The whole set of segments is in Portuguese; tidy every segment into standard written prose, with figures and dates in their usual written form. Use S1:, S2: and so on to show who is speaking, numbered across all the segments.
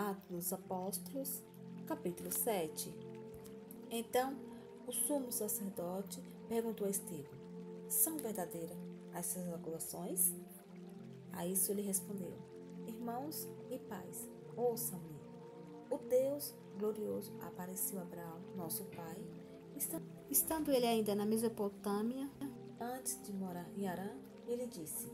S1: Atos dos Apóstolos, capítulo 7. Então, o sumo sacerdote perguntou a Estevão: são verdadeiras essas acusações? A isso ele respondeu: irmãos e pais, ouçam-me. O Deus glorioso apareceu a Abraão, nosso pai, estando ele ainda na Mesopotâmia, antes de morar em Harã. Ele disse: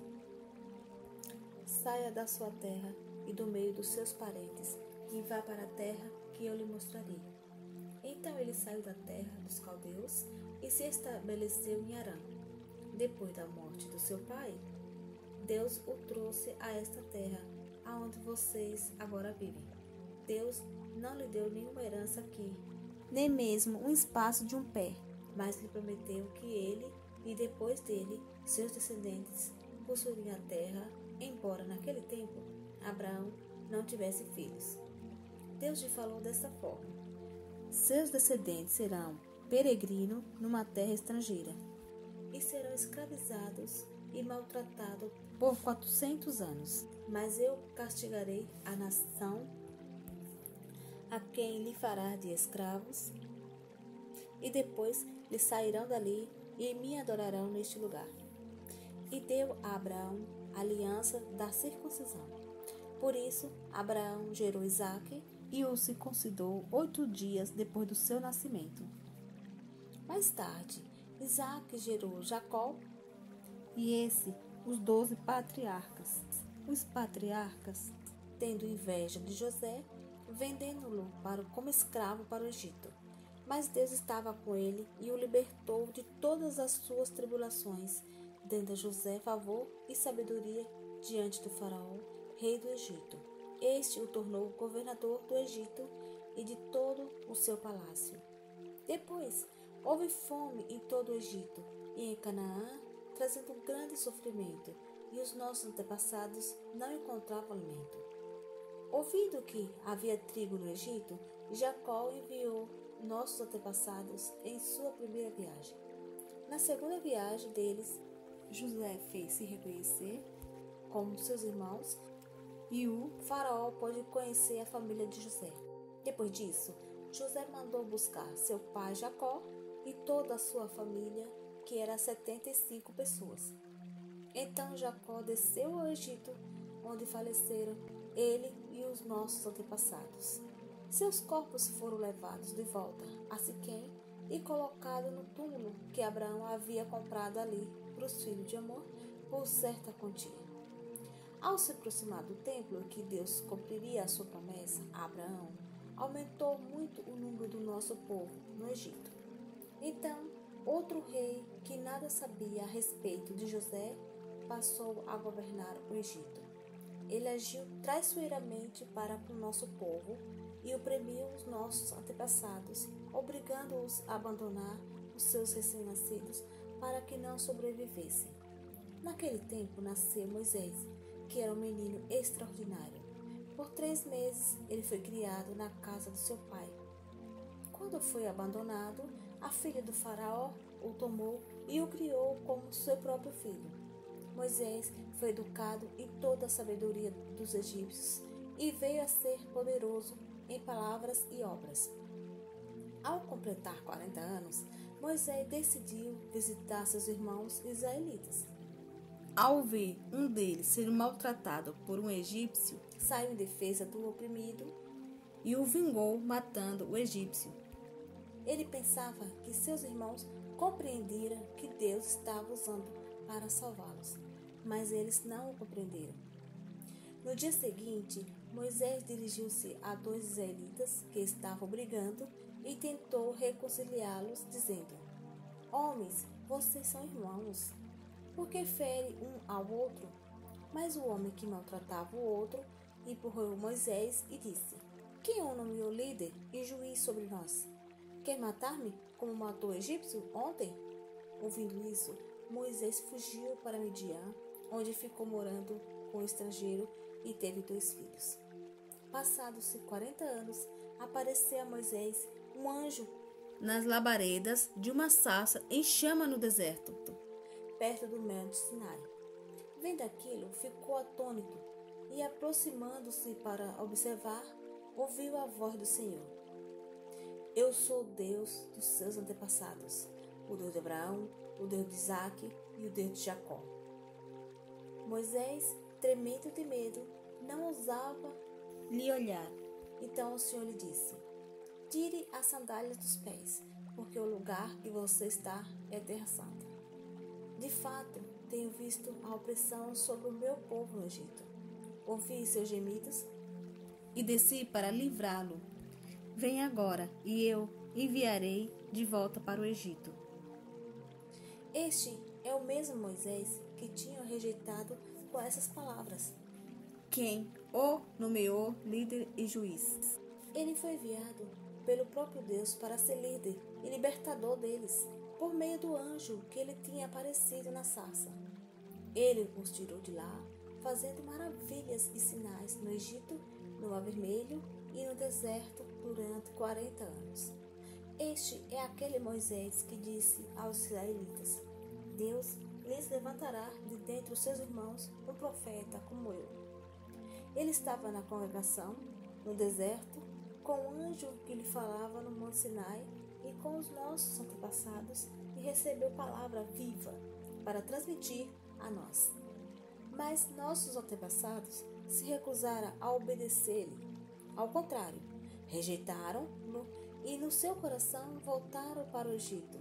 S1: saia da sua terra e do meio dos seus parentes e vá para a terra que eu lhe mostrarei. Então ele saiu da terra dos caldeus e se estabeleceu em Harã. Depois da morte do seu pai, Deus o trouxe a esta terra, aonde vocês agora vivem. Deus não lhe deu nenhuma herança aqui, nem mesmo um espaço de um pé, mas lhe prometeu que ele e depois dele, seus descendentes, possuiriam a terra, embora naquele tempo Abraão não tivesse filhos. Deus lhe falou desta forma: seus descendentes serão peregrinos numa terra estrangeira e serão escravizados e maltratados por 400 anos. Mas eu castigarei a nação a quem lhe fará de escravos, e depois lhe sairão dali e me adorarão neste lugar. E deu a Abraão a aliança da circuncisão. Por isso, Abraão gerou Isaque e o circuncidou 8 dias depois do seu nascimento. Mais tarde, Isaque gerou Jacó e os 12 patriarcas. Os patriarcas, tendo inveja de José, vendendo-o como escravo para o Egito. Mas Deus estava com ele e o libertou de todas as suas tribulações, dando a José favor e sabedoria diante do faraó, rei do Egito. Este o tornou governador do Egito e de todo o seu palácio. Depois, houve fome em todo o Egito e em Canaã, trazendo um grande sofrimento, e os nossos antepassados não encontravam alimento. Ouvindo que havia trigo no Egito, Jacó enviou nossos antepassados em sua primeira viagem. Na segunda viagem deles, José fez-se reconhecer como seus irmãos e o faraó pôde conhecer a família de José. Depois disso, José mandou buscar seu pai Jacó e toda a sua família, que era 75 pessoas. Então Jacó desceu ao Egito, onde faleceram ele e os nossos antepassados. Seus corpos foram levados de volta a Siquém e colocados no túmulo que Abraão havia comprado ali para os filhos de Amor por certa quantia. Ao se aproximar do templo que Deus cumpriria a sua promessa a Abraão, aumentou muito o número do nosso povo no Egito. Então, outro rei que nada sabia a respeito de José passou a governar o Egito. Ele agiu traiçoeiramente para com o nosso povo e oprimiu os nossos antepassados, obrigando-os a abandonar os seus recém-nascidos para que não sobrevivessem. Naquele tempo nasceu Moisés, que era um menino extraordinário. Por 3 meses ele foi criado na casa do seu pai. Quando foi abandonado, a filha do faraó o tomou e o criou como seu próprio filho. Moisés foi educado em toda a sabedoria dos egípcios e veio a ser poderoso em palavras e obras. Ao completar 40 anos, Moisés decidiu visitar seus irmãos israelitas. Ao ver um deles ser maltratado por um egípcio, saiu em defesa do oprimido e o vingou matando o egípcio. Ele pensava que seus irmãos compreenderam que Deus estava usando para salvá-los, mas eles não o compreenderam. No dia seguinte, Moisés dirigiu-se a 2 israelitas que estavam brigando e tentou reconciliá-los, dizendo: homens, vocês são irmãos, por que ferem um ao outro? Mas o homem que maltratava o outro empurrou Moisés e disse: quem o nomeou líder e juiz sobre nós? Quer matar-me como matou o egípcio ontem? Ouvindo isso, Moisés fugiu para Midian, onde ficou morando com o estrangeiro e teve 2 filhos. Passados-se 40 anos, apareceu a Moisés um anjo nas labaredas de uma sarça em chama no deserto, perto do Monte Sinai. Vendo aquilo, ficou atônito e, aproximando-se para observar, ouviu a voz do Senhor: Eu sou o Deus dos seus antepassados, o Deus de Abraão, o Deus de Isaque e o Deus de Jacó. Moisés, tremendo de medo, não ousava lhe olhar. Então o Senhor lhe disse: Tire as sandálias dos pés, porque o lugar que você está é terra santa. De fato, tenho visto a opressão sobre o meu povo no Egito. Ouvi seus gemidos e desci para livrá-lo. Venha agora, e eu enviarei de volta para o Egito. Este é o mesmo Moisés que tinham rejeitado com essas palavras, quem o nomeou líder e juiz. Ele foi enviado pelo próprio Deus para ser líder e libertador deles, por meio do anjo que ele tinha aparecido na sarça. Ele os tirou de lá, fazendo maravilhas e sinais no Egito, no Mar Vermelho e no deserto durante 40 anos. Este é aquele Moisés que disse aos israelitas: Deus lhes levantará de dentre os seus irmãos um profeta como eu. Ele estava na congregação, no deserto, com o anjo que lhe falava no Monte Sinai e com os nossos antepassados, e recebeu palavra viva para transmitir a nós. Mas nossos antepassados se recusaram a obedecer-lhe. Ao contrário, rejeitaram-no e no seu coração voltaram para o Egito.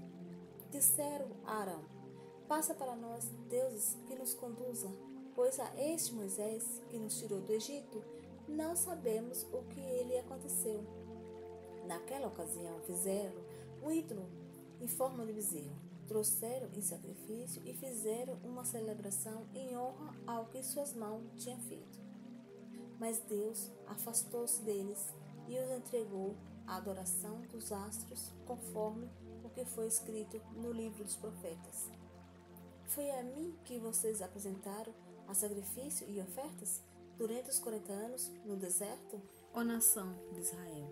S1: Disseram a Arão: Passa para nós deuses que nos conduzam, pois a este Moisés que nos tirou do Egito, não sabemos o que lhe aconteceu. Naquela ocasião fizeram um ídolo em forma de bezerro, trouxeram em sacrifício e fizeram uma celebração em honra ao que suas mãos tinham feito. Mas Deus afastou-se deles e os entregou à adoração dos astros, conforme o que foi escrito no livro dos profetas. Foi a mim que vocês apresentaram a sacrifício e ofertas durante os 40 anos no deserto, ó nação de Israel.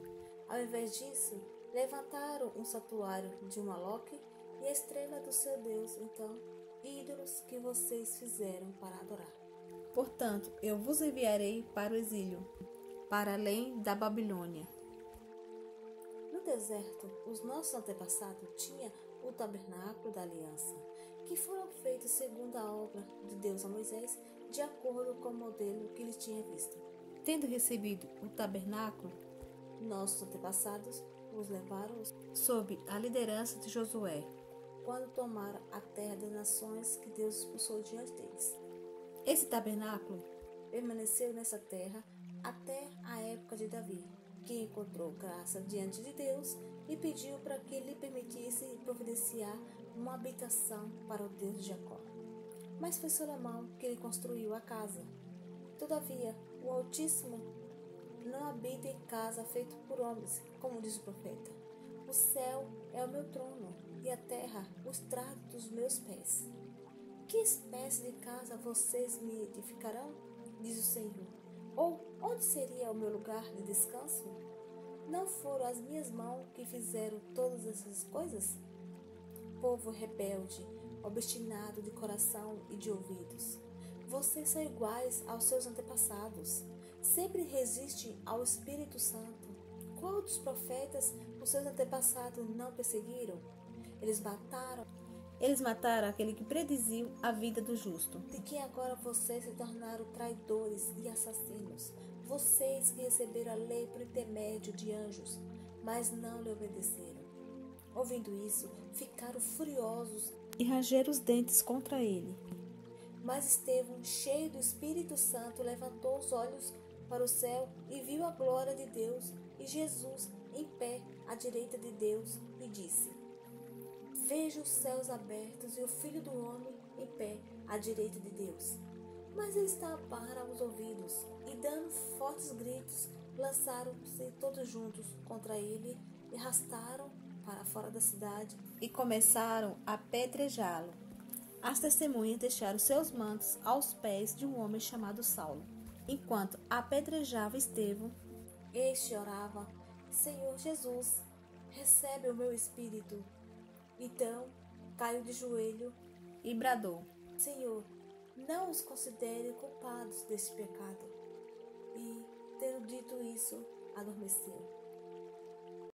S1: Ao invés disso, levantaram um santuário de Moloque e a estrela do seu Deus, então, ídolos que vocês fizeram para adorar. Portanto, eu vos enviarei para o exílio, para além da Babilônia. No deserto, os nossos antepassados tinham o tabernáculo da aliança, que foram feitos segundo a obra de Deus a Moisés, de acordo com o modelo que ele tinha visto. Tendo recebido o tabernáculo, nossos antepassados os levaram sob a liderança de Josué, quando tomaram a terra das nações que Deus expulsou diante deles. Esse tabernáculo permaneceu nessa terra até a época de Davi, que encontrou graça diante de Deus e pediu para que lhe permitisse providenciar uma habitação para o Deus de Jacó. Mas foi Salomão que lhe construiu a casa. Todavia, o Altíssimo não habita em casa feita por homens, como diz o profeta. O céu é o meu trono e a terra o estrado dos meus pés. Que espécie de casa vocês me edificarão? Diz o Senhor. Ou onde seria o meu lugar de descanso? Não foram as minhas mãos que fizeram todas essas coisas? Povo rebelde, obstinado de coração e de ouvidos, vocês são iguais aos seus antepassados. Sempre resiste ao Espírito Santo. Qual dos profetas os seus antepassados não perseguiram? Eles mataram aquele que prediziu a vida do justo. De que agora vocês se tornaram traidores e assassinos. Vocês que receberam a lei por intermédio de anjos, mas não lhe obedeceram. Ouvindo isso, ficaram furiosos e rangeram os dentes contra ele. Mas Estevão, cheio do Espírito Santo, levantou os olhos para o céu e viu a glória de Deus e Jesus em pé à direita de Deus e disse: Vejo os céus abertos e o Filho do Homem em pé à direita de Deus. Mas eles taparam os ouvidos e, dando fortes gritos, lançaram-se todos juntos contra ele e arrastaram para fora da cidade e começaram a apedrejá-lo. As testemunhas deixaram seus mantos aos pés de um homem chamado Saulo. Enquanto apedrejava Estevão, este orava: Senhor Jesus, recebe o meu espírito. Então caiu de joelho e bradou: Senhor, não os considere culpados deste pecado. E, tendo dito isso, adormeceu.